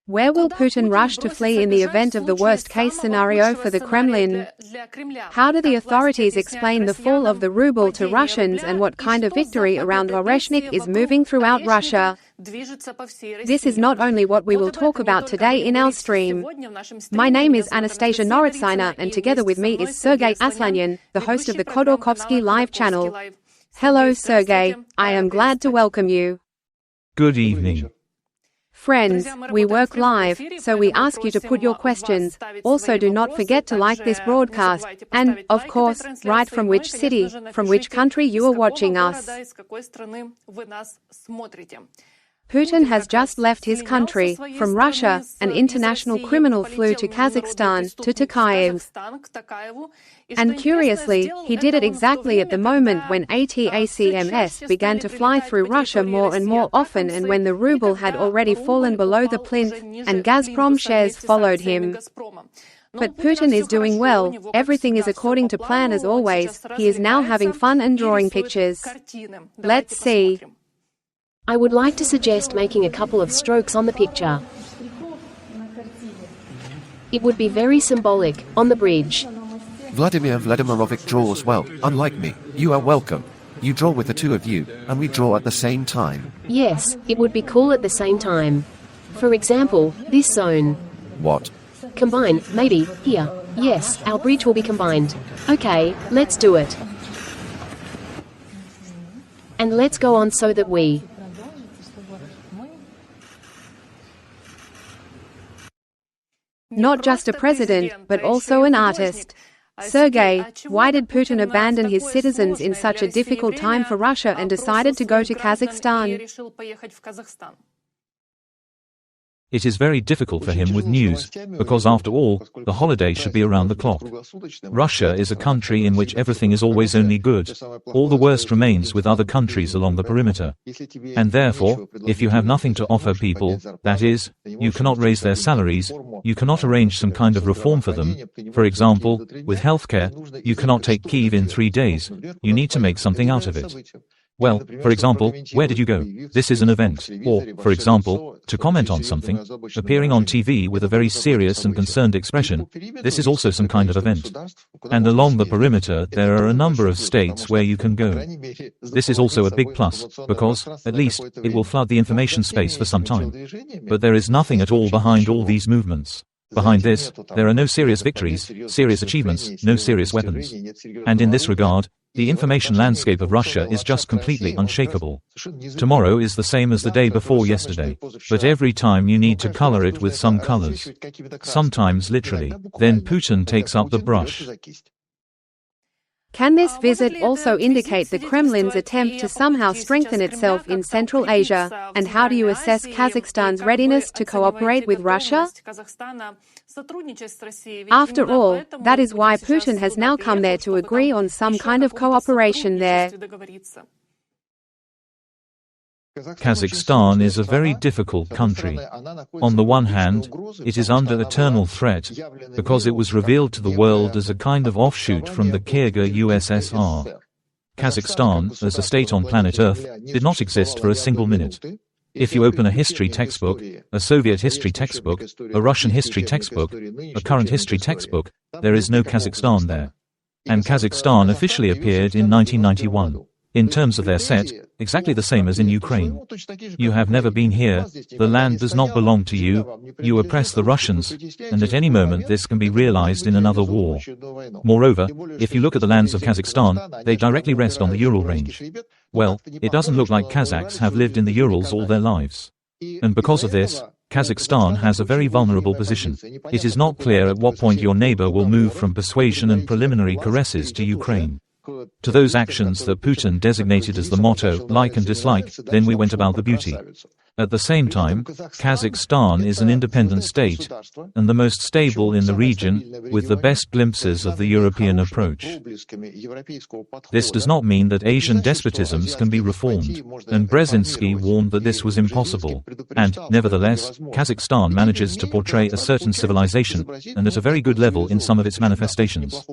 Where will Putin rush to flee in the event of the worst-case scenario for the Kremlin? How do the authorities explain the fall of the ruble to Russians, and what kind of victory around Oreshnik is moving throughout Russia? This is not only what we will talk about today in our stream. My name is Anastasia Noritsyna, and together with me is Sergei Aslanyan, the host of the Khodorkovsky live channel. Hello Sergei, I am glad to welcome you. Good evening. Friends, we work live, so we ask you to put your questions. Also, do not forget to like this broadcast, and, of course, write from which city, from which country you are watching us. Putin has just left his country. From Russia, an international criminal flew to Kazakhstan, to Tokayev. And curiously, he did it exactly at the moment when ATACMS began to fly through Russia more and more often, and when the ruble had already fallen below the plinth, and Gazprom shares followed him. But Putin is doing well, everything is according to plan as always, he is now having fun and drawing pictures. Let's see. I would like to suggest making a couple of strokes on the picture. It would be very symbolic, on the bridge. Vladimir Vladimirovich draws well, unlike me. You are welcome. You draw with the two of you, and we draw at the same time. Yes, it would be cool at the same time. For example, this zone. What? Combine, maybe, here. Yes, our bridge will be combined. Okay, let's do it. And let's go on so that we... Not just a president, but also an artist. Sergei, why did Putin abandon his citizens in such a difficult time for Russia and decided to go to Kazakhstan? It is very difficult for him with news, because after all, the holiday should be around the clock. Russia is a country in which everything is always only good. All the worst remains with other countries along the perimeter. And therefore, if you have nothing to offer people, that is, you cannot raise their salaries, you cannot arrange some kind of reform for them. For example, with healthcare, you cannot take Kyiv in 3 days, you need to make something out of it. Well, for example, where did you go? This is an event. Or, for example, to comment on something, appearing on TV with a very serious and concerned expression, this is also some kind of event. And along the perimeter there are a number of states where you can go. This is also a big plus, because, at least, it will flood the information space for some time. But there is nothing at all behind all these movements. Behind this, there are no serious victories, serious achievements, no serious weapons. And in this regard, the information landscape of Russia is just completely unshakable. Tomorrow is the same as the day before yesterday, but every time you need to color it with some colors. Sometimes literally. Then Putin takes up the brush. Can this visit also indicate the Kremlin's attempt to somehow strengthen itself in Central Asia? And how do you assess Kazakhstan's readiness to cooperate with Russia? After all, that is why Putin has now come there to agree on some kind of cooperation there. Kazakhstan is a very difficult country. On the one hand, it is under eternal threat, because it was revealed to the world as a kind of offshoot from the Kyrgyz USSR. Kazakhstan, as a state on planet Earth, did not exist for a single minute. If you open a history textbook, a Soviet history textbook, a Russian history textbook, a current history textbook, there is no Kazakhstan there. And Kazakhstan officially appeared in 1991. In terms of their set, exactly the same as in Ukraine. You have never been here, the land does not belong to you, you oppress the Russians, and at any moment this can be realized in another war. Moreover, if you look at the lands of Kazakhstan, they directly rest on the Ural range. Well, it doesn't look like Kazakhs have lived in the Urals all their lives. And because of this, Kazakhstan has a very vulnerable position. It is not clear at what point your neighbor will move from persuasion and preliminary caresses to Ukraine. To those actions that Putin designated as the motto, like and dislike, then we went about the beauty. At the same time, Kazakhstan is an independent state, and the most stable in the region, with the best glimpses of the European approach. This does not mean that Asian despotisms can be reformed, and Brzezinski warned that this was impossible. And, nevertheless, Kazakhstan manages to portray a certain civilization, and at a very good level in some of its manifestations.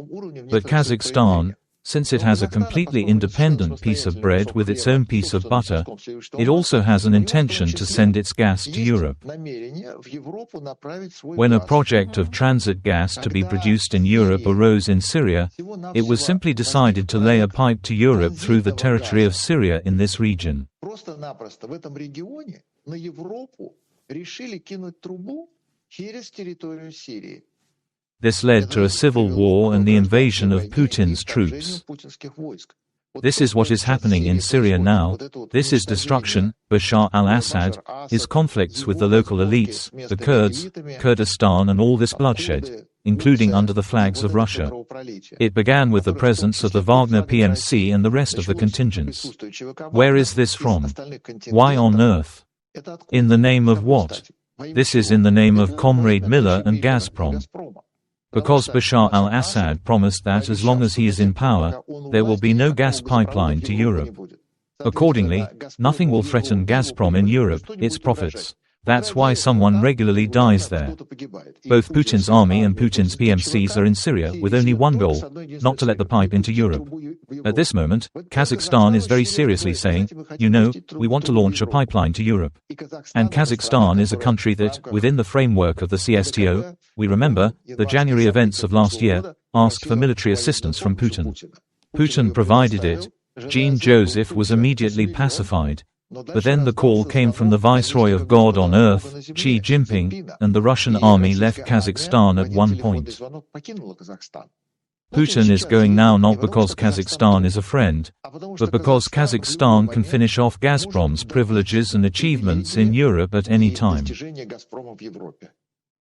But Kazakhstan, since it has a completely independent piece of bread with its own piece of butter, it also has an intention to send its gas to Europe. When a project of transit gas to be produced in Europe arose in Syria, it was simply decided to lay a pipe to Europe through the territory of Syria in this region. This led to a civil war and the invasion of Putin's troops. This is what is happening in Syria now. This is destruction, Bashar al-Assad, his conflicts with the local elites, the Kurds, Kurdistan, and all this bloodshed, including under the flags of Russia. It began with the presence of the Wagner PMC and the rest of the contingents. Where is this from? Why on earth? In the name of what? This is in the name of Comrade Miller and Gazprom. Because Bashar al-Assad promised that as long as he is in power, there will be no gas pipeline to Europe. Accordingly, nothing will threaten Gazprom in Europe, its profits. That's why someone regularly dies there. Both Putin's army and Putin's PMCs are in Syria with only one goal, not to let the pipe into Europe. At this moment, Kazakhstan is very seriously saying, we want to launch a pipeline to Europe. And Kazakhstan is a country that, within the framework of the CSTO, we remember, the January events of last year, asked for military assistance from Putin. Putin provided it. Jean Joseph was immediately pacified. But then the call came from the Viceroy of God on Earth, Xi Jinping, and the Russian army left Kazakhstan at one point. Putin is going now not because Kazakhstan is a friend, but because Kazakhstan can finish off Gazprom's privileges and achievements in Europe at any time.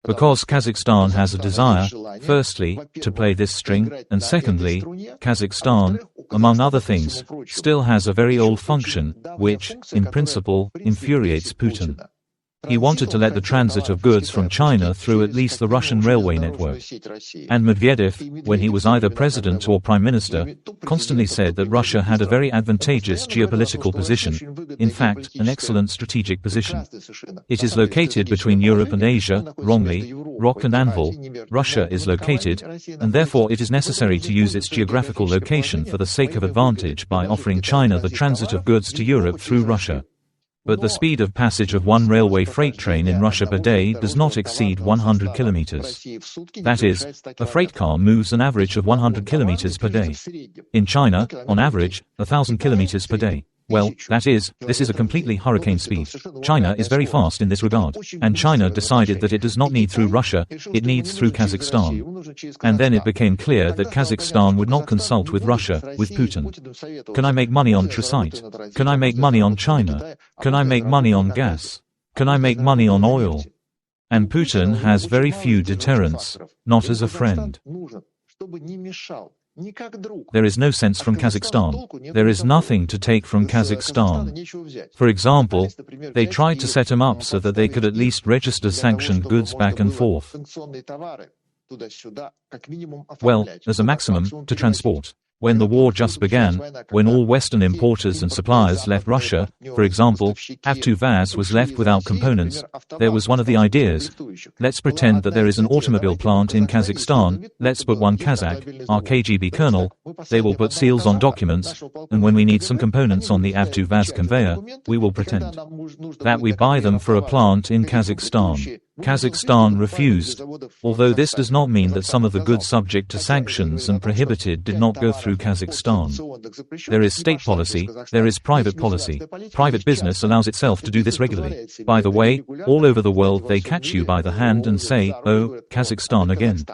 Because Kazakhstan has a desire, firstly, to play this string, and secondly, Kazakhstan, among other things, still has a very old function, which, in principle, infuriates Putin. He wanted to let the transit of goods from China through at least the Russian railway network. And Medvedev, when he was either president or prime minister, constantly said that Russia had a very advantageous geopolitical position, in fact, an excellent strategic position. It is located between Europe and Asia, wrongly, rock and anvil, Russia is located, and therefore it is necessary to use its geographical location for the sake of advantage by offering China the transit of goods to Europe through Russia. But the speed of passage of one railway freight train in Russia per day does not exceed 100 kilometers. That is, a freight car moves an average of 100 kilometers per day. In China, on average, 1,000 kilometers per day. Well, that is, this is a completely hurricane speed. China is very fast in this regard, and China decided that it does not need through Russia, it needs through Kazakhstan. And then it became clear that Kazakhstan would not consult with Russia, with Putin. Can I make money on Tricite? Can I make money on China? Can I make money on gas? Can I make money on oil? And Putin has very few deterrents, not as a friend. There is no sense from Kazakhstan. There is nothing to take from Kazakhstan. For example, they tried to set him up so that they could at least register sanctioned goods back and forth. Well, as a maximum, to transport. When the war just began, when all Western importers and suppliers left Russia, for example, ATACMS was left without components, there was one of the ideas. Let's pretend that there is an automobile plant in Kazakhstan, let's put one Kazakh, our KGB colonel, they will put seals on documents, and when we need some components on the ATACMS conveyor, we will pretend that we buy them for a plant in Kazakhstan. Kazakhstan refused, although this does not mean that some of the goods subject to sanctions and prohibited did not go through Kazakhstan. There is state policy, there is private policy. Private business allows itself to do this regularly. By the way, all over the world they catch you by the hand and say, "Oh, Kazakhstan again."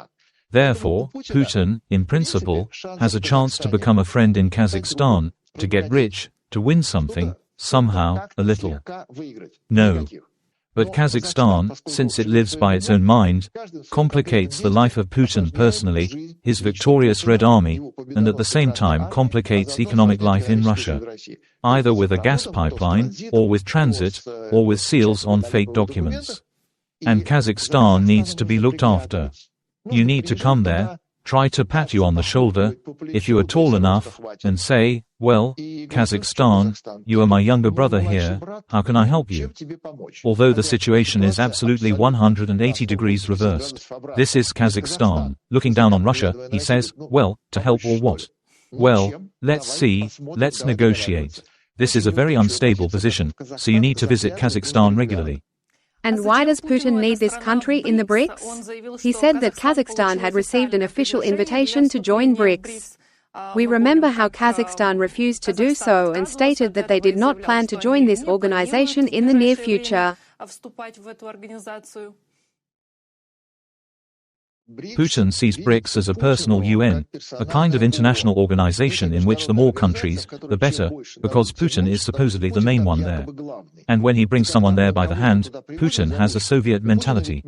Therefore, Putin, in principle, has a chance to become a friend in Kazakhstan, to get rich, to win something, somehow, a little. No. But Kazakhstan, since it lives by its own mind, complicates the life of Putin personally, his victorious Red Army, and at the same time complicates economic life in Russia, either with a gas pipeline, or with transit, or with seals on fake documents. And Kazakhstan needs to be looked after. You need to come there, try to pat you on the shoulder, if you are tall enough, and say, "Well, Kazakhstan, you are my younger brother here, how can I help you?" Although the situation is absolutely 180 degrees reversed. This is Kazakhstan. Looking down on Russia, he says, "Well, to help or what?" Well, let's see, let's negotiate. This is a very unstable position, so you need to visit Kazakhstan regularly. And why does Putin need this country in the BRICS? He said that Kazakhstan had received an official invitation to join BRICS. We remember how Kazakhstan refused to do so and stated that they did not plan to join this organization in the near future. Putin sees BRICS as a personal UN, a kind of international organization in which the more countries, the better, because Putin is supposedly the main one there. And when he brings someone there by the hand, Putin has a Soviet mentality.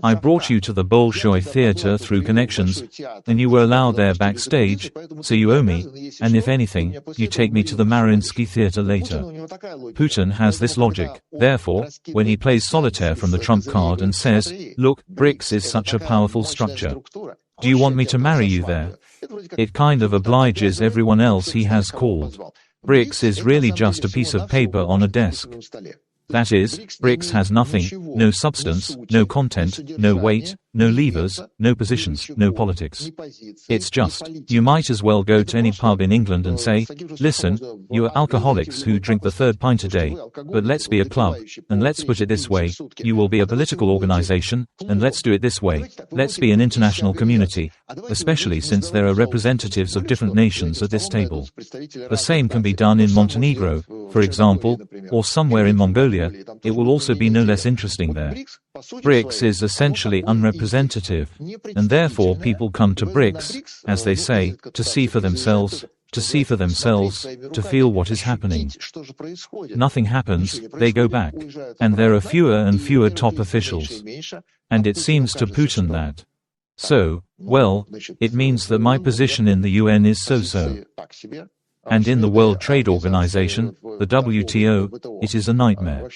I brought you to the Bolshoi theater through connections, and you were allowed there backstage, so you owe me, and if anything, you take me to the Mariinsky theater later. Putin has this logic. Therefore, when he plays solitaire from the trump card and says, look, BRICS is such a powerful structure. Do you want me to marry you there? It kind of obliges everyone else he has called. BRICS is really just a piece of paper on a desk. That is, BRICS has nothing, no substance, no content, no weight, no levers, no positions, no politics. It's just, you might as well go to any pub in England and say, listen, you are alcoholics who drink the third pint a day, but let's be a club, and let's put it this way, you will be a political organization, and let's do it this way, let's be an international community, especially since there are representatives of different nations at this table. The same can be done in Montenegro, for example, or somewhere in Mongolia. It will also be no less interesting there. BRICS is essentially unrepresentative, and therefore people come to BRICS, as they say, to see for themselves, to feel what is happening. Nothing happens, they go back. And there are fewer and fewer top officials. And it seems to Putin that. So, well, it means that my position in the UN is so-so. And in the World Trade Organization, the WTO, it is a nightmare.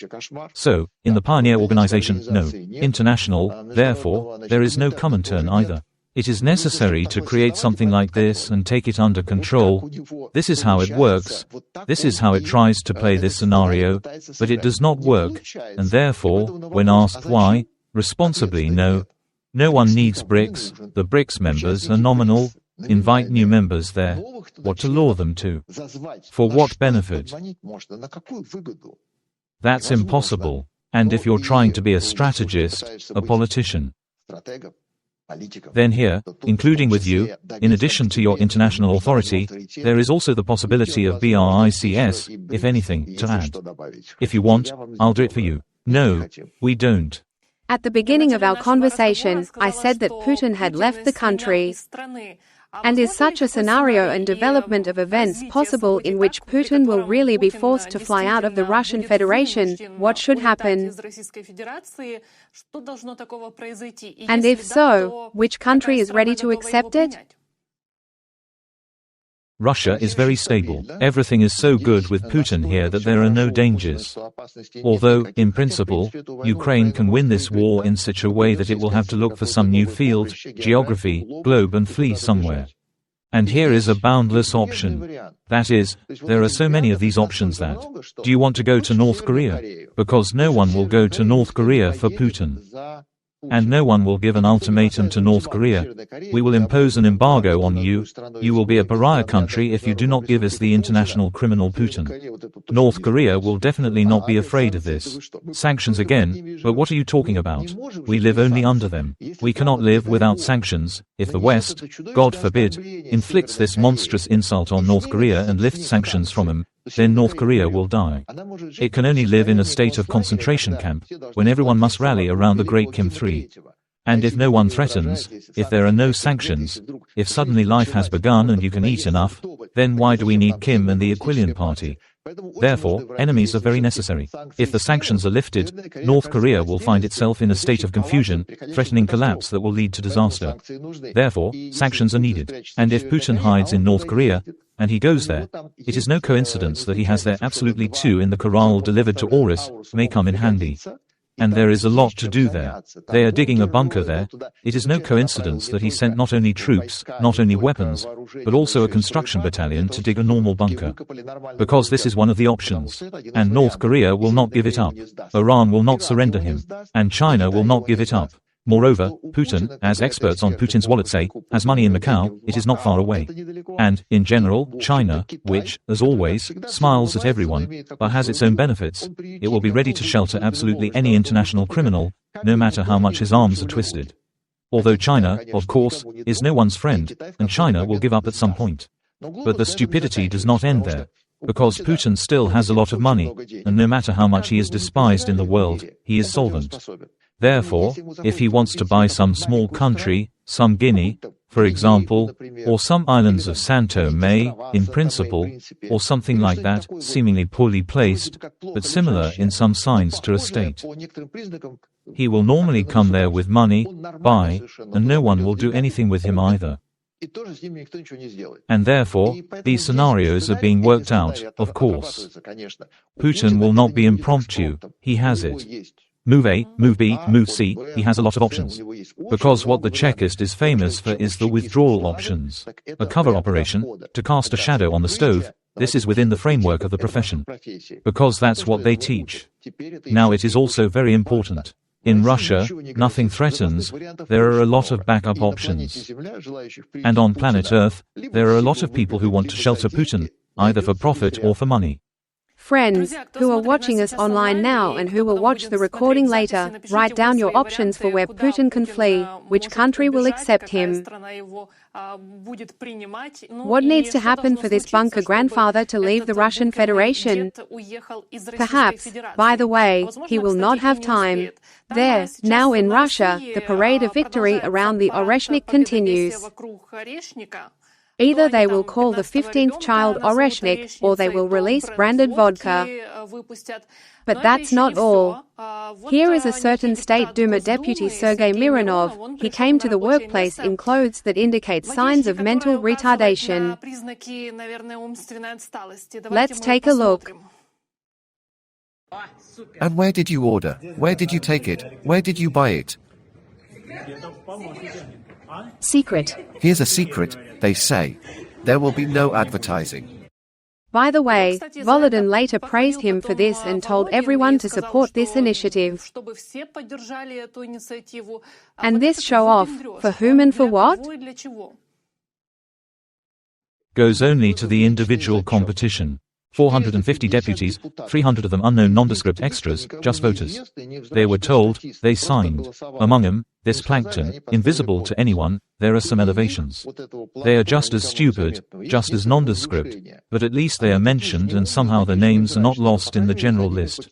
So, in the Pioneer Organization, no. International, therefore, there is no Comintern either. It is necessary to create something like this and take it under control. This is how it works. This is how it tries to play this scenario, but it does not work, and therefore, when asked why, responsibly no. No one needs BRICS, the BRICS members are nominal. Invite new members there. What to lure them to? For what benefit? That's impossible. And if you're trying to be a strategist, a politician, then here, including with you, in addition to your international authority, there is also the possibility of BRICS, if anything, to add. If you want, I'll do it for you. No, we don't. At the beginning of our conversation, I said that Putin had left the country. And is such a scenario and development of events possible in which Putin will really be forced to fly out of the Russian Federation? What should happen? And if so, which country is ready to accept it? Russia is very stable. Everything is so good with Putin here that there are no dangers. Although, in principle, Ukraine can win this war in such a way that it will have to look for some new field, geography, globe and flee somewhere. And here is a boundless option. That is, there are so many of these options that, do you want to go to North Korea? Because no one will go to North Korea for Putin. And no one will give an ultimatum to North Korea. We will impose an embargo on you. You will be a pariah country if you do not give us the international criminal Putin. North Korea will definitely not be afraid of this. Sanctions again, but what are you talking about? We live only under them. We cannot live without sanctions. If the West, God forbid, inflicts this monstrous insult on North Korea and lifts sanctions from him, then North Korea will die. It can only live in a state of concentration camp, when everyone must rally around the great Kim III. And if no one threatens, if there are no sanctions, if suddenly life has begun and you can eat enough, then why do we need Kim and the Aquilian Party? Therefore, enemies are very necessary. If the sanctions are lifted, North Korea will find itself in a state of confusion, threatening collapse that will lead to disaster. Therefore, sanctions are needed. And if Putin hides in North Korea, and he goes there, it is no coincidence that he has there absolutely two in the corral delivered to Oreshnik, may come in handy. And there is a lot to do there. They are digging a bunker there. It is no coincidence that he sent not only troops, not only weapons, but also a construction battalion to dig a normal bunker. Because this is one of the options. And North Korea will not give it up. Iran will not surrender him. And China will not give it up. Moreover, Putin, as experts on Putin's wallet say, has money in Macau, it is not far away. And, in general, China, which, as always, smiles at everyone, but has its own benefits, it will be ready to shelter absolutely any international criminal, no matter how much his arms are twisted. Although China, of course, is no one's friend, and China will give up at some point. But the stupidity does not end there. Because Putin still has a lot of money, and no matter how much he is despised in the world, he is solvent. Therefore, if he wants to buy some small country, some Guinea, for example, or some islands of Santo May, in principle, or something like that, seemingly poorly placed, but similar in some signs to a state, he will normally come there with money, buy, and no one will do anything with him either. And therefore, these scenarios are being worked out, of course. Putin will not be impromptu, he has it. Move A, move B, move C, he has a lot of options. Because what the Chekist is famous for is the withdrawal options. A cover operation, to cast a shadow on the stove, this is within the framework of the profession. Because that's what they teach. Now it is also very important. In Russia, nothing threatens, there are a lot of backup options. And on planet Earth, there are a lot of people who want to shelter Putin, either for profit or for money. Friends, who are watching us online now and who will watch the recording later, write down your options for where Putin can flee, which country will accept him. What needs to happen for this bunker grandfather to leave the Russian Federation? Perhaps, by the way, he will not have time. There, now in Russia, the parade of victory around the Oreshnik continues. Either they will call the 15th child Oreshnik, or they will release branded vodka. But that's not all. Here is a certain State Duma deputy Sergei Mironov. He came to the workplace in clothes that indicate signs of mental retardation. Let's take a look. And where did you order? Where did you take it? Where did you buy it? Secret. Here's a secret, they say. There will be no advertising. By the way, Volodin later praised him for this and told everyone to support this initiative. And this show-off, for whom and for what? Goes only to the individual competition. 450 deputies, 300 of them unknown nondescript extras, just voters. They were told, they signed. Among them, this plankton, invisible to anyone, there are some elevations. They are just as stupid, just as nondescript, but at least they are mentioned and somehow their names are not lost in the general list.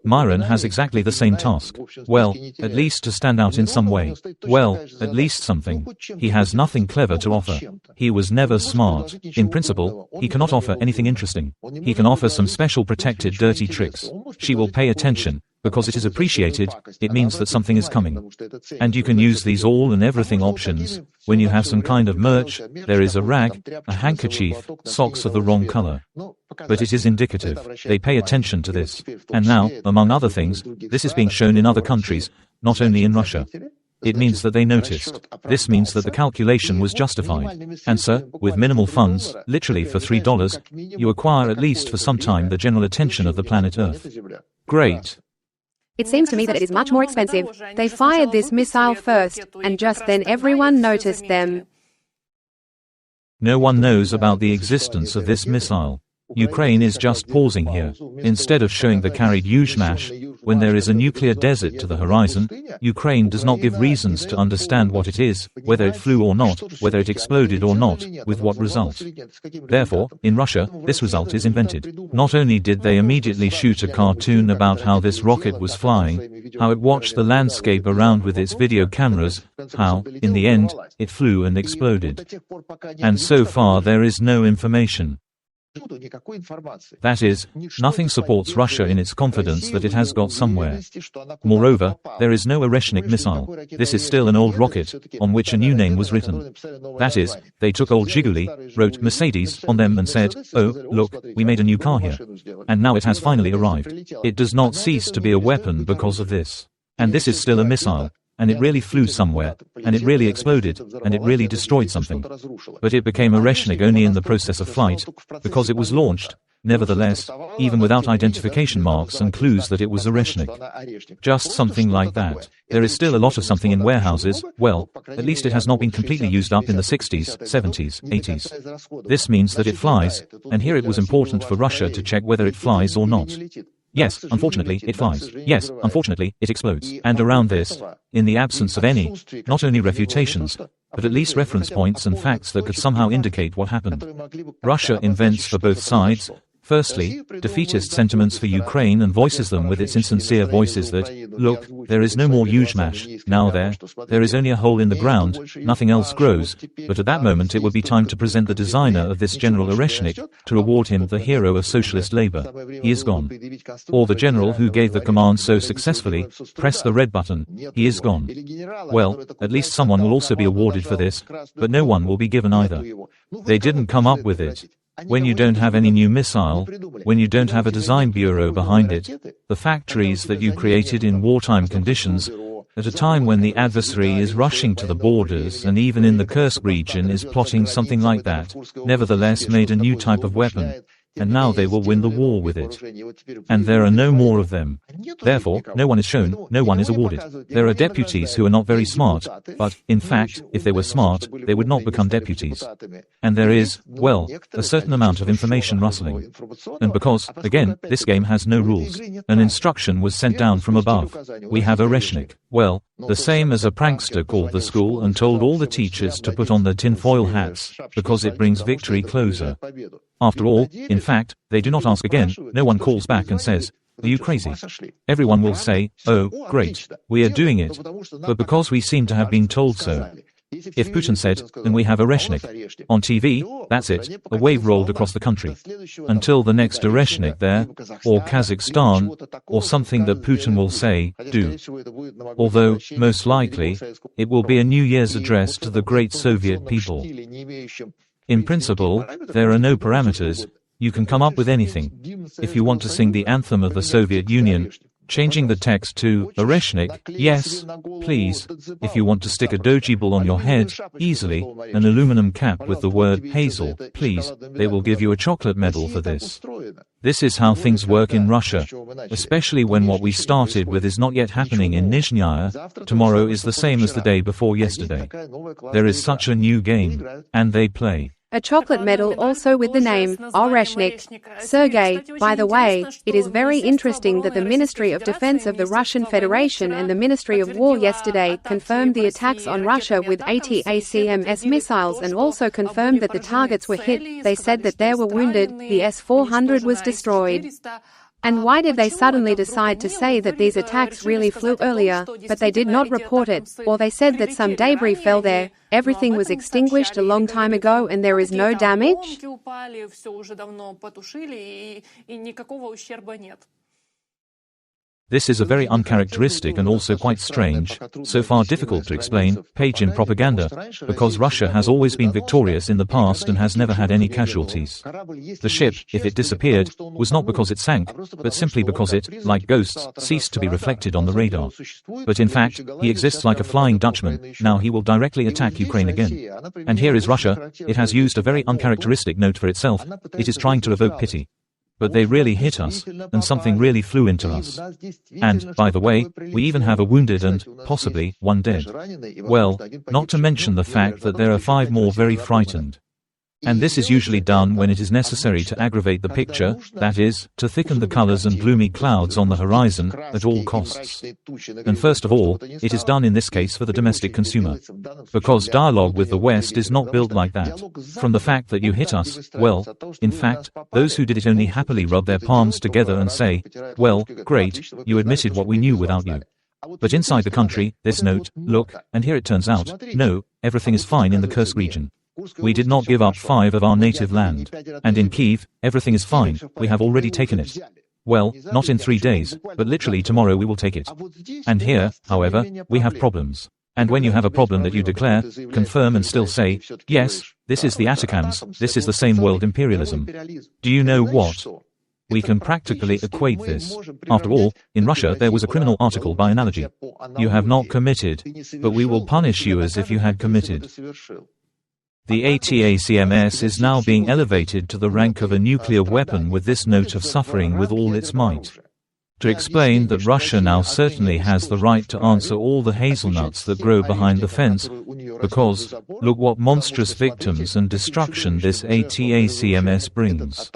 Myron has exactly the same task. Well, at least to stand out in some way. Well, at least something. He has nothing clever to offer. He was never smart. In principle, he cannot offer anything interesting. He can offer some special protected dirty tricks. She will pay attention. Because it is appreciated, it means that something is coming. And you can use these all and everything options. When you have some kind of merch, there is a rag, a handkerchief, socks of the wrong color. But it is indicative. They pay attention to this. And now, among other things, this is being shown in other countries, not only in Russia. It means that they noticed. This means that the calculation was justified. And sir, with minimal funds, literally for $3, you acquire at least for some time the general attention of the planet Earth. Great. It seems to me that it is much more expensive. They fired this missile first, and just then everyone noticed them. No one knows about the existence of this missile. Ukraine is just pausing here. Instead of showing the carried Yuzhmash, when there is a nuclear desert to the horizon, Ukraine does not give reasons to understand what it is, whether it flew or not, whether it exploded or not, with what result. Therefore, in Russia, this result is invented. Not only did they immediately shoot a cartoon about how this rocket was flying, how it watched the landscape around with its video cameras, how, in the end, it flew and exploded. And so far there is no information. That is, nothing supports Russia in its confidence that it has got somewhere. Moreover, there is no Oreshnik missile. This is still an old rocket, on which a new name was written. That is, they took old Zhiguli, wrote Mercedes on them and said, oh, look, we made a new car here. And now it has finally arrived. It does not cease to be a weapon because of this. And this is still a missile. And it really flew somewhere, and it really exploded, and it really destroyed something. But it became Oreshnik only in the process of flight, because it was launched, Nevertheless, even without identification marks and clues that it was Oreshnik. Just something like that. There is still a lot of something in warehouses. Well, at least it has not been completely used up in the 60s, 70s, 80s. This means that it flies, and here it was important for Russia to check whether it flies or not. Yes, unfortunately, it flies. Yes, unfortunately, it explodes. And around this, in the absence of any, not only refutations, but at least reference points and facts that could somehow indicate what happened, Russia invents for both sides. Firstly, defeatist sentiments for Ukraine and voices them with its insincere voices that, look, there is no more Yuzhmash, now there is only a hole in the ground, nothing else grows, but at that moment it would be time to present the designer of this General Oreshnik, to reward him the hero of socialist labor. He is gone. Or the general who gave the command so successfully, press the red button, he is gone. Well, at least someone will also be awarded for this, but no one will be given either. They didn't come up with it. When you don't have any new missile, when you don't have a design bureau behind it, the factories that you created in wartime conditions, at a time when the adversary is rushing to the borders and even in the Kursk region is plotting something like that, nevertheless made a new type of weapon. And now they will win the war with it. And there are no more of them. Therefore, no one is shown, no one is awarded. There are deputies who are not very smart, but, in fact, if they were smart, they would not become deputies. And there is, well, a certain amount of information rustling. And because, again, this game has no rules, an instruction was sent down from above. We have Oreshnik. Well, the same as a prankster called the school and told all the teachers to put on their tinfoil hats, because it brings victory closer. After all, in fact, they do not ask again, no one calls back and says, are you crazy? Everyone will say, oh, great, we are doing it. But because we seem to have been told so. If Putin said, then we have Oreshnik. On TV, that's it, a wave rolled across the country. Until the next Oreshnik there, or Kazakhstan, or something that Putin will say, do. Although, most likely, it will be a New Year's address to the great Soviet people. In principle, there are no parameters, you can come up with anything. If you want to sing the anthem of the Soviet Union, changing the text to Oreshnik, yes, please. If you want to stick a dojibal on your head, easily, an aluminum cap with the word hazel, please, they will give you a chocolate medal for this. This is how things work in Russia, especially when what we started with is not yet happening in Nizhnyaya. Tomorrow is the same as the day before yesterday. There is such a new game, and they play. A chocolate medal also with the name, Oreshnik. Sergei, by the way, it is very interesting that the Ministry of Defense of the Russian Federation and the Ministry of War yesterday confirmed the attacks on Russia with ATACMS missiles and also confirmed that the targets were hit. They said that there were wounded, the S-400 was destroyed. And why did they suddenly decide to say that these attacks really flew earlier, but they did not report it, or they said that some debris fell there, everything was extinguished a long time ago and there is no damage? This is a very uncharacteristic and also quite strange, so far difficult to explain, page in propaganda, because Russia has always been victorious in the past and has never had any casualties. The ship, if it disappeared, was not because it sank, but simply because it, like ghosts, ceased to be reflected on the radar. But in fact, he exists like a Flying Dutchman, now he will directly attack Ukraine again. And here is Russia, it has used a very uncharacteristic note for itself, it is trying to evoke pity. But they really hit us, and something really flew into us. And, by the way, we even have a wounded and, possibly, one dead. Well, not to mention the fact that there are 5 more very frightened. And this is usually done when it is necessary to aggravate the picture, that is, to thicken the colors and gloomy clouds on the horizon, at all costs. And first of all, it is done in this case for the domestic consumer. Because dialogue with the West is not built like that. From the fact that you hit us, well, in fact, those who did it only happily rub their palms together and say, well, great, you admitted what we knew without you. But inside the country, this note, look, and here it turns out, no, everything is fine in the Kursk region. We did not give up 5 of our native land. And in Kyiv, everything is fine, we have already taken it. Well, not in 3 days, but literally tomorrow we will take it. And here, however, we have problems. And when you have a problem that you declare, confirm and still say, yes, this is the ATACMS, this is the same world imperialism. Do you know what? We can practically equate this. After all, in Russia there was a criminal article by analogy. You have not committed, but we will punish you as if you had committed. The ATACMS is now being elevated to the rank of a nuclear weapon with this note of suffering with all its might. To explain that Russia now certainly has the right to answer all the hazelnuts that grow behind the fence, because, look what monstrous victims and destruction this ATACMS brings.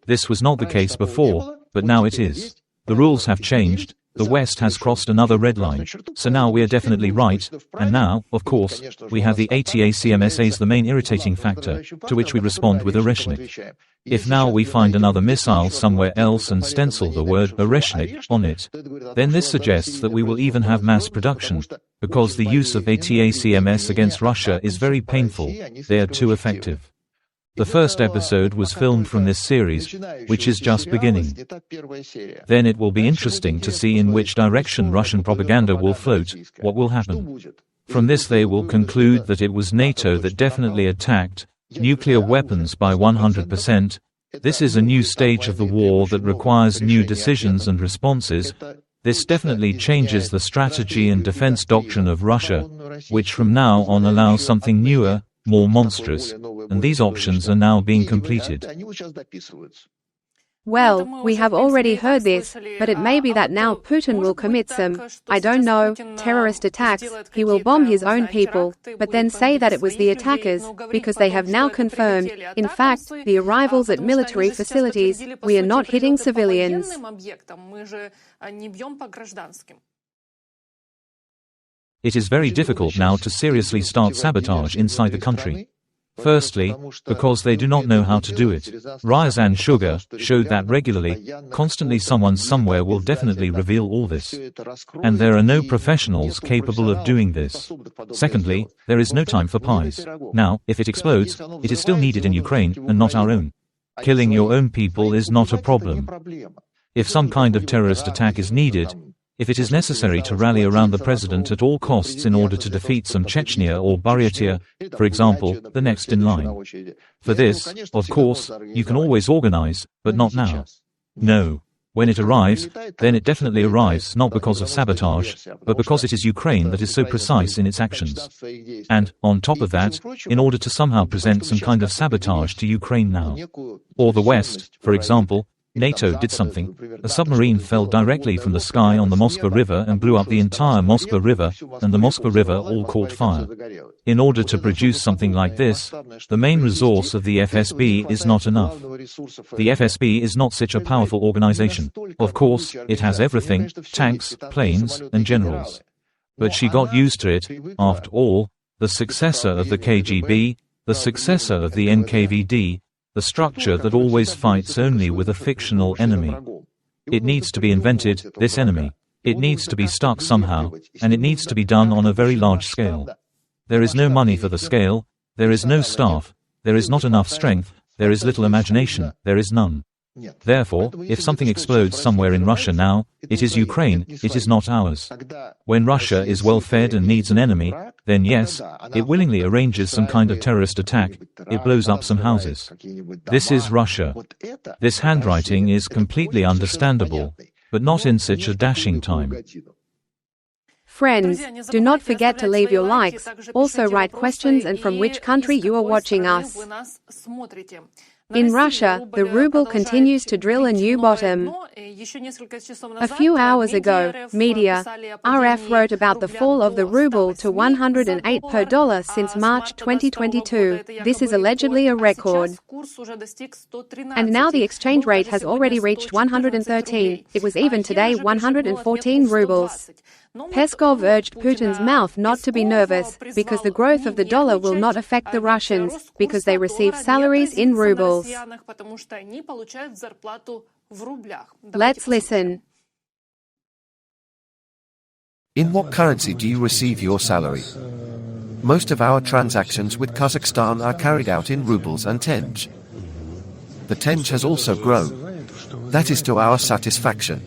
This was not the case before, but now it is. The rules have changed, the West has crossed another red line, so now we are definitely right, and now, of course, we have the ATACMS as the main irritating factor, to which we respond with Oreshnik. If now we find another missile somewhere else and stencil the word Oreshnik on it, then this suggests that we will even have mass production, because the use of ATACMS against Russia is very painful, they are too effective. The first episode was filmed from this series, which is just beginning. Then it will be interesting to see in which direction Russian propaganda will float, what will happen. From this they will conclude that it was NATO that definitely attacked, nuclear weapons by 100%. This is a new stage of the war that requires new decisions and responses. This definitely changes the strategy and defense doctrine of Russia, which from now on allows something newer, more monstrous, and these options are now being completed. Well, we have already heard this, but it may be that now Putin will commit some, I don't know, terrorist attacks, he will bomb his own people, but then say that it was the attackers, because they have now confirmed, in fact, the arrivals at military facilities, we are not hitting civilians. It is very difficult now to seriously start sabotage inside the country. Firstly, because they do not know how to do it. Ryazan Sugar showed that regularly, constantly someone somewhere will definitely reveal all this. And there are no professionals capable of doing this. Secondly, there is no time for pies. Now, if it explodes, it is still needed in Ukraine, and not our own. Killing your own people is not a problem. If some kind of terrorist attack is needed, if it is necessary to rally around the president at all costs in order to defeat some Chechnya or Buryatia, for example, the next in line. For this, of course, you can always organize, but not now. No. When it arrives, then it definitely arrives not because of sabotage, but because it is Ukraine that is so precise in its actions. And, on top of that, in order to somehow present some kind of sabotage to Ukraine now. Or the West, for example, NATO did something. A submarine fell directly from the sky on the Moskva River and blew up the entire Moskva River, and the Moskva River all caught fire. In order to produce something like this, the main resource of the FSB is not enough. The FSB is not such a powerful organization. Of course, it has everything, tanks, planes, and generals. But she got used to it, after all, the successor of the KGB, the successor of the NKVD, the structure that always fights only with a fictional enemy. It needs to be invented, this enemy. It needs to be stuck somehow, and it needs to be done on a very large scale. There is no money for the scale, there is no staff, there is not enough strength, there is little imagination, there is none. Therefore, if something explodes somewhere in Russia now, it is Ukraine, it is not ours. When Russia is well fed and needs an enemy, then yes, it willingly arranges some kind of terrorist attack, it blows up some houses. This is Russia. This handwriting is completely understandable, but not in such a dashing time. Friends, do not forget to leave your likes, also write questions and from which country you are watching us. In Russia, the ruble continues to drill a new bottom. A few hours ago, media, RF wrote about the fall of the ruble to 108 per dollar since March 2022. This is allegedly a record. And now the exchange rate has already reached 113. It was even today 114 rubles. Peskov urged Putin's mouth not to be nervous, because the growth of the dollar will not affect the Russians, because they receive salaries in rubles. Let's listen. In what currency do you receive your salary? Most of our transactions with Kazakhstan are carried out in rubles and tenge. The tenge has also grown. That is to our satisfaction.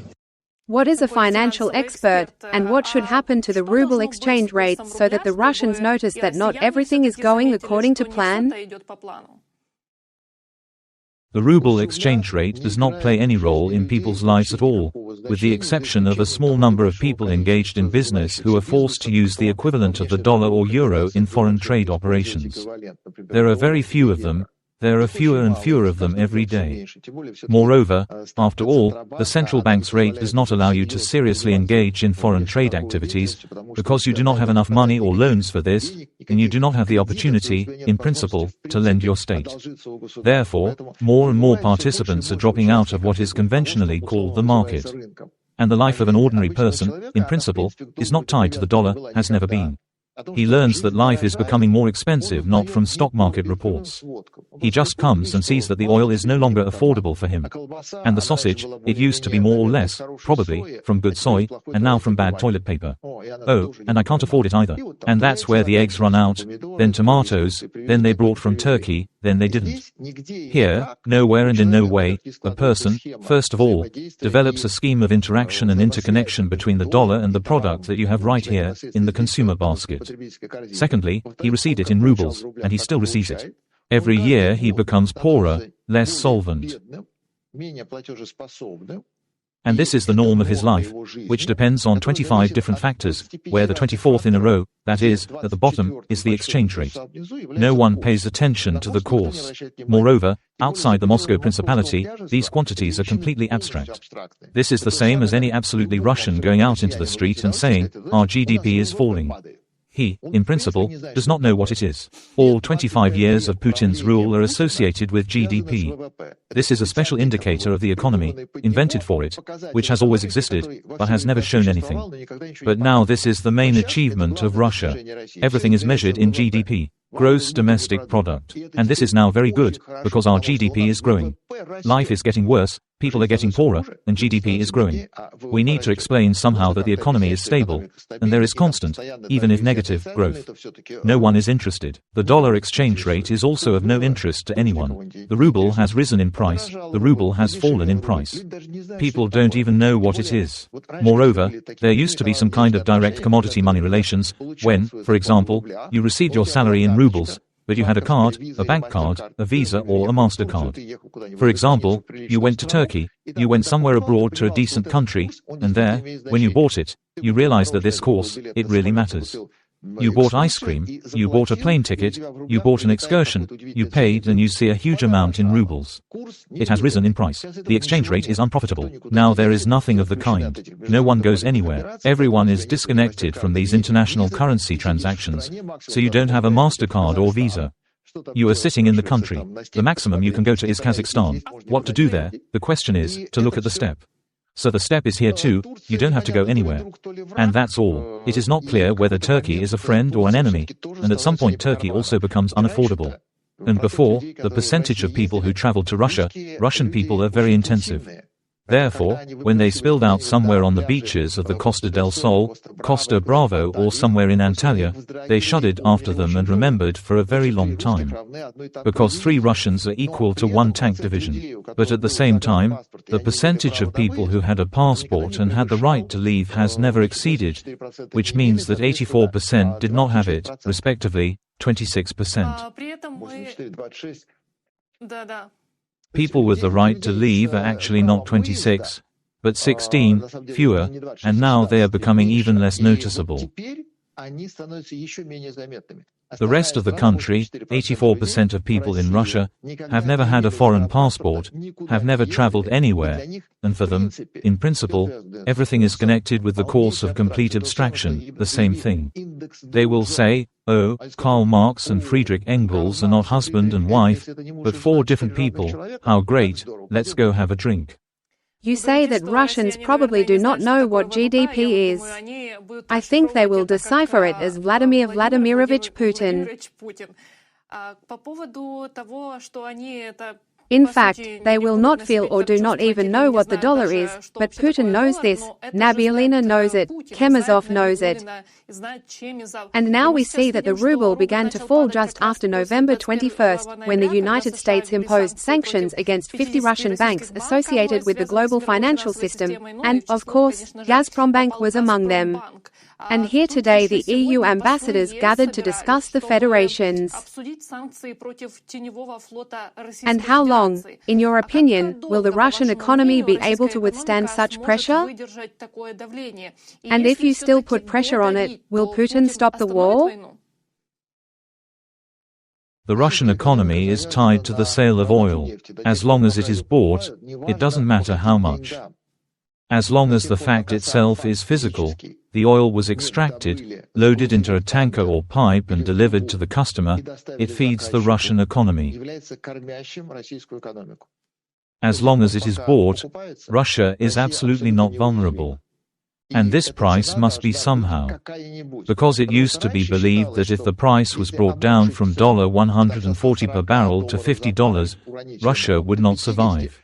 What is a financial expert, and what should happen to the ruble exchange rate so that the Russians notice that not everything is going according to plan? The ruble exchange rate does not play any role in people's lives at all, with the exception of a small number of people engaged in business who are forced to use the equivalent of the dollar or euro in foreign trade operations. There are very few of them. There are fewer and fewer of them every day. Moreover, after all, the central bank's rate does not allow you to seriously engage in foreign trade activities, because you do not have enough money or loans for this, and you do not have the opportunity, in principle, to lend your state. Therefore, more and more participants are dropping out of what is conventionally called the market. And the life of an ordinary person, in principle, is not tied to the dollar, has never been. He learns that life is becoming more expensive not from stock market reports. He just comes and sees that the oil is no longer affordable for him. And the sausage, it used to be more or less, probably, from good soy, and now from bad toilet paper. Oh, and I can't afford it either. And that's where the eggs run out, then tomatoes, then they brought from Turkey, then they didn't. Here, nowhere and in no way, a person, first of all, develops a scheme of interaction and interconnection between the dollar and the product that you have right here, in the consumer basket. Secondly, he received it in rubles, and he still receives it. Every year he becomes poorer, less solvent. And this is the norm of his life, which depends on 25 different factors, where the 24th in a row, that is, at the bottom, is the exchange rate. No one pays attention to the course. Moreover, outside the Moscow Principality, these quantities are completely abstract. This is the same as any absolutely Russian going out into the street and saying, our GDP is falling. He, in principle, does not know what it is. All 25 years of Putin's rule are associated with GDP. This is a special indicator of the economy, invented for it, which has always existed, but has never shown anything. But now this is the main achievement of Russia. Everything is measured in GDP, gross domestic product. And this is now very good, because our GDP is growing. Life is getting worse, people are getting poorer, and GDP is growing. We need to explain somehow that the economy is stable, and there is constant, even if negative, growth. No one is interested. The dollar exchange rate is also of no interest to anyone. The ruble has risen in price, the ruble has fallen in price. People don't even know what it is. Moreover, there used to be some kind of direct commodity money relations, when, for example, you received your salary in rubles, but you had a card, a bank card, a Visa or a MasterCard. For example, you went to Turkey, you went somewhere abroad to a decent country, and there, when you bought it, you realized that this course, it really matters. You bought ice cream, you bought a plane ticket, you bought an excursion, you paid and you see a huge amount in rubles. It has risen in price. The exchange rate is unprofitable. Now there is nothing of the kind. No one goes anywhere. Everyone is disconnected from these international currency transactions, so you don't have a MasterCard or Visa. You are sitting in the country. The maximum you can go to is Kazakhstan. What to do there? The question is, to look at the steppe. So the steppe is here too, you don't have to go anywhere. And that's all. It is not clear whether Turkey is a friend or an enemy, and at some point Turkey also becomes unaffordable. And before, the percentage of people who travel to Russia, Russian people are very intensive. Therefore, when they spilled out somewhere on the beaches of the Costa del Sol, Costa Bravo or somewhere in Antalya, they shuddered after them and remembered for a very long time. Because 3 Russians are equal to 1 tank division. But at the same time, the percentage of people who had a passport and had the right to leave has never exceeded, which means that 84% did not have it, respectively, 26%. People with the right to leave are actually not 26, but 16, fewer, and now they are becoming even less noticeable. The rest of the country, 84% of people in Russia, have never had a foreign passport, have never traveled anywhere, and for them, in principle, everything is connected with the course of complete abstraction, the same thing. They will say, oh, Karl Marx and Friedrich Engels are not husband and wife, but 4 different people, how great, let's go have a drink. You say that Russians probably do not know what GDP is. I think they will decipher it as Vladimir Vladimirovich Putin. In fact, they will not feel or do not even know what the dollar is, but Putin knows this, Nabiullina knows it, Kemezov knows it. And now we see that the ruble began to fall just after November 21st, when the United States imposed sanctions against 50 Russian banks associated with the global financial system, and, of course, Gazprombank was among them. And here today the EU ambassadors gathered to discuss the federations. And how long, in your opinion, will the Russian economy be able to withstand such pressure? And if you still put pressure on it, will Putin stop the war? The Russian economy is tied to the sale of oil. As long as it is bought, it doesn't matter how much. As long as the fact itself is physical, the oil was extracted, loaded into a tanker or pipe and delivered to the customer, it feeds the Russian economy. As long as it is bought, Russia is absolutely not vulnerable. And this price must be somehow. Because it used to be believed that if the price was brought down from $140 per barrel to $50, Russia would not survive.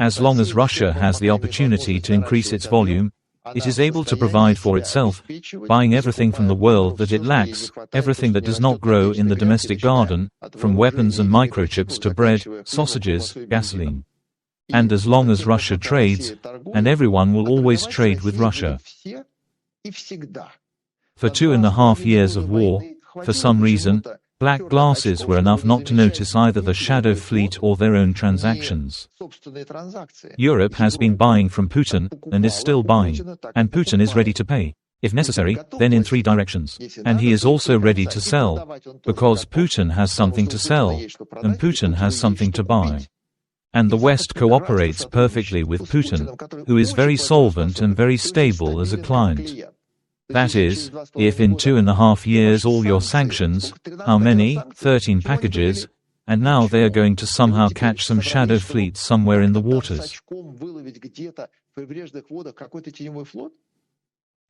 As long as Russia has the opportunity to increase its volume, it is able to provide for itself, buying everything from the world that it lacks, everything that does not grow in the domestic garden, from weapons and microchips to bread, sausages, gasoline. And as long as Russia trades, and everyone will always trade with Russia. For 2.5 years of war, for some reason, black glasses were enough not to notice either the shadow fleet or their own transactions. Europe has been buying from Putin, and is still buying. And Putin is ready to pay. If necessary, then in 3 directions. And he is also ready to sell, because Putin has something to sell, and Putin has something to buy. And the West cooperates perfectly with Putin, who is very solvent and very stable as a client. That is, if in 2.5 years all your sanctions, how many? 13 packages, and now they are going to somehow catch some shadow fleet somewhere in the waters.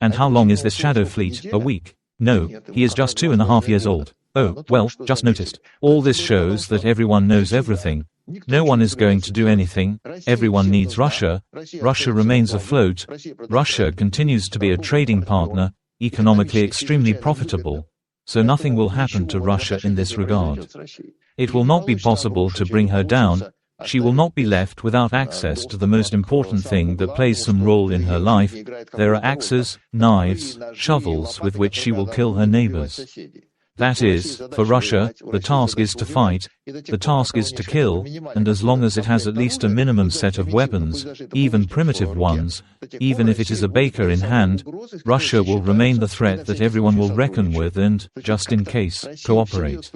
And how long is this shadow fleet? A week? No, he is just 2.5 years old. Oh, well, just noticed. All this shows that everyone knows everything. No one is going to do anything. Everyone needs Russia. Russia remains afloat. Russia continues to be a trading partner, economically extremely profitable. So nothing will happen to Russia in this regard. It will not be possible to bring her down. She will not be left without access to the most important thing that plays some role in her life. There are axes, knives, shovels with which she will kill her neighbors. That is, for Russia, the task is to fight, the task is to kill, and as long as it has at least a minimum set of weapons, even primitive ones, even if it is a baker in hand, Russia will remain the threat that everyone will reckon with and, just in case, cooperate.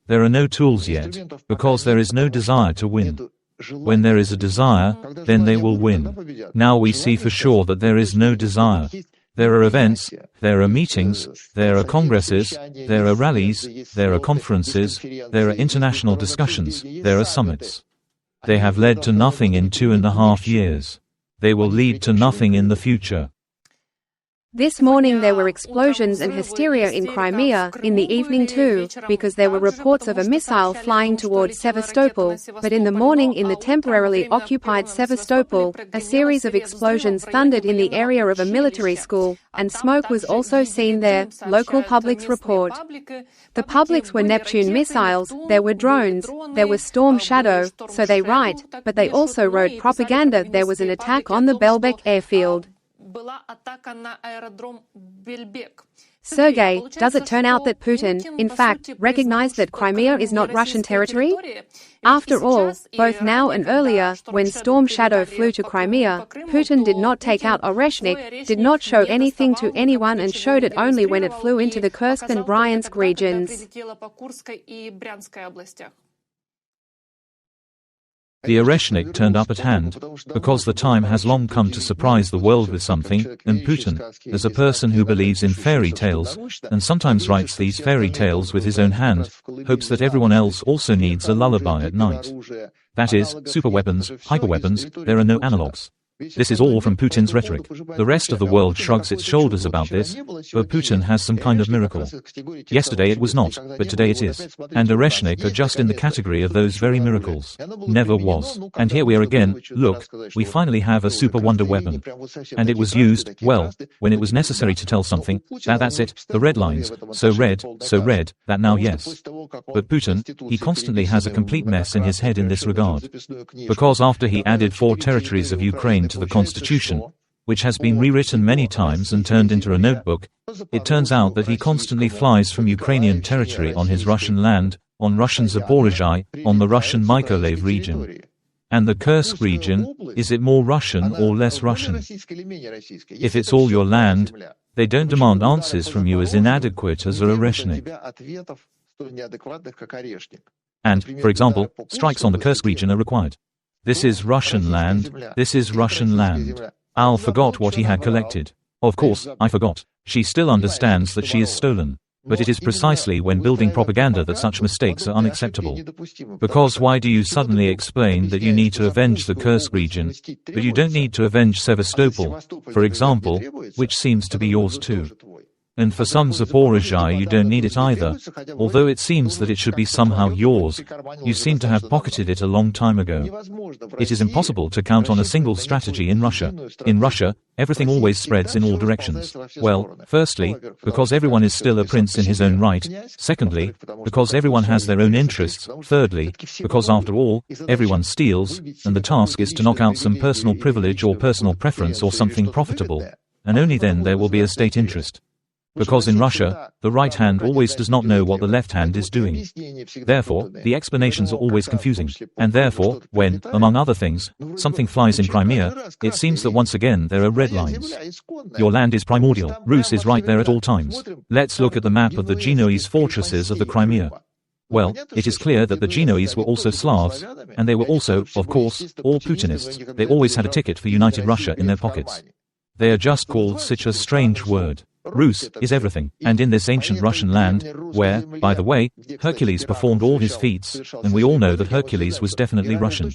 There are no tools yet, because there is no desire to win. When there is a desire, then they will win. Now we see for sure that there is no desire. There are events, there are meetings, there are congresses, there are rallies, there are conferences, there are international discussions, there are summits. They have led to nothing in 2.5 years. They will lead to nothing in the future. This morning there were explosions and hysteria in Crimea, in the evening too, because there were reports of a missile flying towards Sevastopol, but in the morning in the temporarily occupied Sevastopol, a series of explosions thundered in the area of a military school, and smoke was also seen there, local publics report. The publics were Neptune missiles, there were drones, there was Storm Shadow, so they write, but they also wrote propaganda there was an attack on the Belbek airfield. Sergei, does it turn out that Putin, in fact, recognized that Crimea is not Russian territory? After all, both now and earlier, when Storm Shadow flew to Crimea, Putin did not take out Oreshnik, did not show anything to anyone and showed it only when it flew into the Kursk and Bryansk regions. The Oreshnik turned up at hand, because the time has long come to surprise the world with something, and Putin, as a person who believes in fairy tales, and sometimes writes these fairy tales with his own hand, hopes that everyone else also needs a lullaby at night. That is, superweapons, hyperweapons, there are no analogues. This is all from Putin's rhetoric. The rest of the world shrugs its shoulders about this, but Putin has some kind of miracle. Yesterday it was not, but today it is. And Oreshnik are just in the category of those very miracles. Never was. And here we are again, look, we finally have a super wonder weapon. And it was used, well, when it was necessary to tell something, that's it, the red lines, so red, that now yes. But Putin, he constantly has a complete mess in his head in this regard. Because after he added 4 territories of Ukraine to the constitution, which has been rewritten many times and turned into a notebook, it turns out that he constantly flies from Ukrainian territory on his Russian land, on Russian Zaporizhzhia, on the Russian Mykolaiv region. And the Kursk region, is it more Russian or less Russian? If it's all your land, they don't demand answers from you as inadequate as a Oreshnik. And, for example, strikes on the Kursk region are required. This is Russian land, this is Russian land. Al forgot what he had collected. Of course, I forgot. She still understands that she is stolen. But it is precisely when building propaganda that such mistakes are unacceptable. Because why do you suddenly explain that you need to avenge the Kursk region, but you don't need to avenge Sevastopol, for example, which seems to be yours too? And for some Zaporizhzhia you don't need it either, although it seems that it should be somehow yours. You seem to have pocketed it a long time ago. It is impossible to count on a single strategy in Russia. In Russia, everything always spreads in all directions. Well, firstly, because everyone is still a prince in his own right. Secondly, because everyone has their own interests. Thirdly, because after all, everyone steals, and the task is to knock out some personal privilege or personal preference or something profitable. And only then there will be a state interest. Because in Russia, the right hand always does not know what the left hand is doing. Therefore, the explanations are always confusing. And therefore, when, among other things, something flies in Crimea, it seems that once again there are red lines. Your land is primordial, Rus is right there at all times. Let's look at the map of the Genoese fortresses of the Crimea. Well, it is clear that the Genoese were also Slavs, and they were also, of course, all Putinists. They always had a ticket for United Russia in their pockets. They are just called such a strange word. Rus is everything, and in this ancient Russian land, where, by the way, Hercules performed all his feats, and we all know that Hercules was definitely Russian.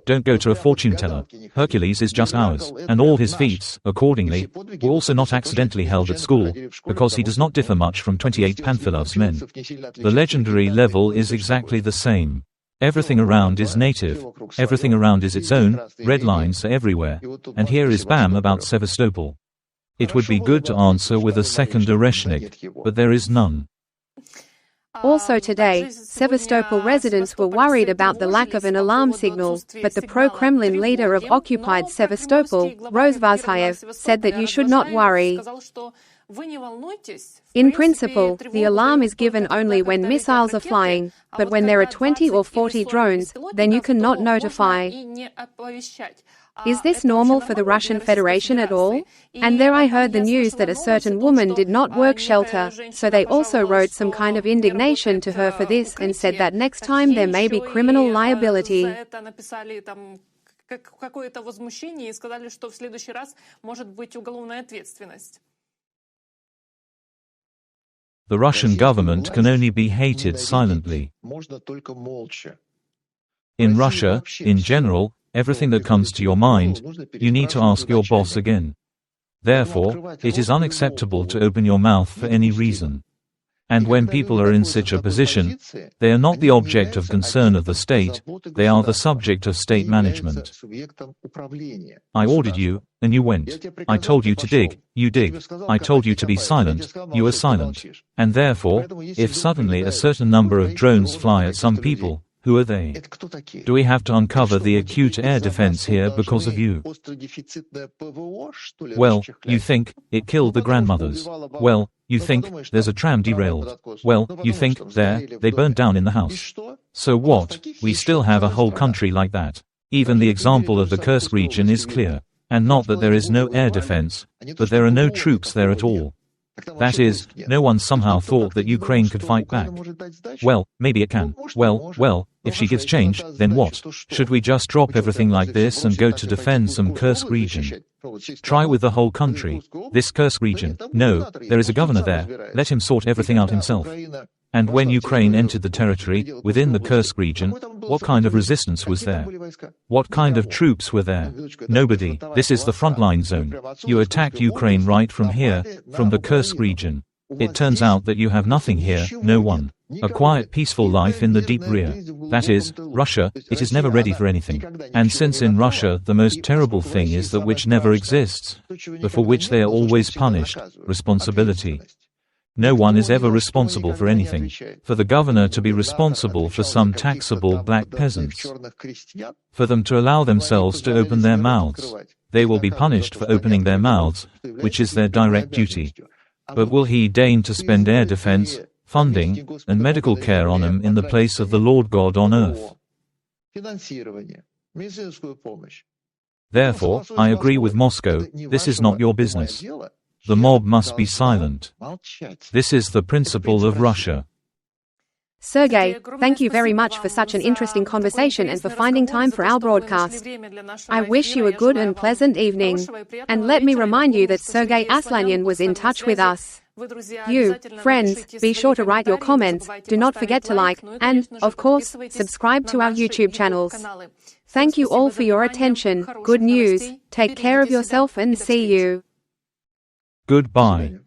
Don't go to a fortune teller. Hercules is just ours, and all his feats, accordingly, were also not accidentally held at school, because he does not differ much from 28 Panfilov's men. The legendary level is exactly the same. Everything around is native, everything around is its own, red lines are everywhere, and here is BAM about Sevastopol. It would be good to answer with a second Oreshnik, but there is none. Also today, Sevastopol residents were worried about the lack of an alarm signal, but the pro-Kremlin leader of occupied Sevastopol, Rozvazhayev, said that you should not worry. In principle, the alarm is given only when missiles are flying, but when there are 20 or 40 drones, then you cannot notify. Is this normal for the Russian Federation at all? And there I heard the news that a certain woman did not work shelter, so they also wrote some kind of indignation to her for this and said that next time there may be criminal liability. The Russian government can only be hated silently. In Russia, in general, everything that comes to your mind, you need to ask your boss again. Therefore, it is unacceptable to open your mouth for any reason. And when people are in such a position, they are not the object of concern of the state, they are the subject of state management. I ordered you, and you went. I told you to dig, you dig. I told you to be silent, you are silent. And therefore, if suddenly a certain number of drones fly at some people, who are they? Do we have to uncover the acute air defense here because of you? Well, you think, it killed the grandmothers. Well, you think, there's a tram derailed. Well, you think, there, they burned down in the house. So what? We still have a whole country like that. Even the example of the Kursk region is clear. And not that there is no air defense, but there are no troops there at all. That is, no one somehow thought that Ukraine could fight back. Well, maybe it can. Well, if she gives change, then what? Should we just drop everything like this and go to defend some Kursk region? Try with the whole country. This Kursk region, no, there is a governor there, let him sort everything out himself. And when Ukraine entered the territory, within the Kursk region, what kind of resistance was there? What kind of troops were there? Nobody. This is the frontline zone. You attacked Ukraine right from here, from the Kursk region. It turns out that you have nothing here, no one. A quiet, peaceful life in the deep rear. That is, Russia, it is never ready for anything. And since in Russia the most terrible thing is that which never exists, but for which they are always punished, responsibility. No one is ever responsible for anything. For the governor to be responsible for some taxable black peasants. For them to allow themselves to open their mouths. They will be punished for opening their mouths, which is their direct duty. But will he deign to spend air defense? funding, and medical care on them in the place of the Lord God on earth. Therefore, I agree with Moscow, this is not your business. The mob must be silent. This is the principle of Russia. Sergei, thank you very much for such an interesting conversation and for finding time for our broadcast. I wish you a good and pleasant evening. And let me remind you that Sergei Aslanyan was in touch with us. You, friends, be sure to write your comments, do not forget to like, and, of course, subscribe to our YouTube channels. Thank you all for your attention, good news, take care of yourself and see you. Goodbye.